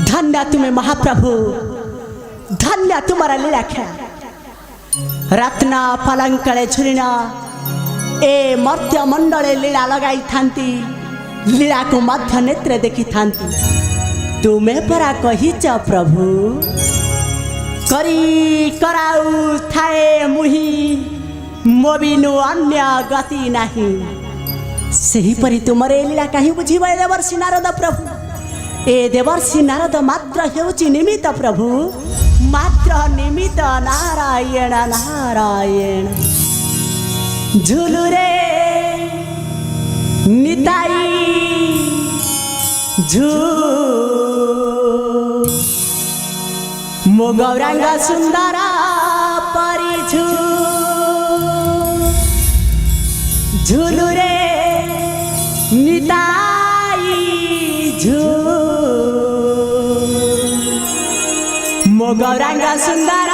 धन्य तुम्हें महाप्रभु, धन्य तुम्हारा लीलाख्या। रत्ना पलंकले झुरिना ए मर्त्य मंडले लीला लगाई थांती, लीला को मध्य नेत्र देखी थांती। तुम्हें परा कहीच प्रभु, करी कराऊ थाए मुही, मोबिनु अन्य गति नहीं। सही परी तुमरे लीला कहीं बुझीबे देवर्षि नारद प्रभु। ए देवर्षि नारद मात्र हेउची निमित्त प्रभु, मात्र निमित्त। नारायण नारायण झुलुरे निताई झू मो गौरांग सुंदर परिझू झुलुरे निताई झू मो गौरांग सुंदर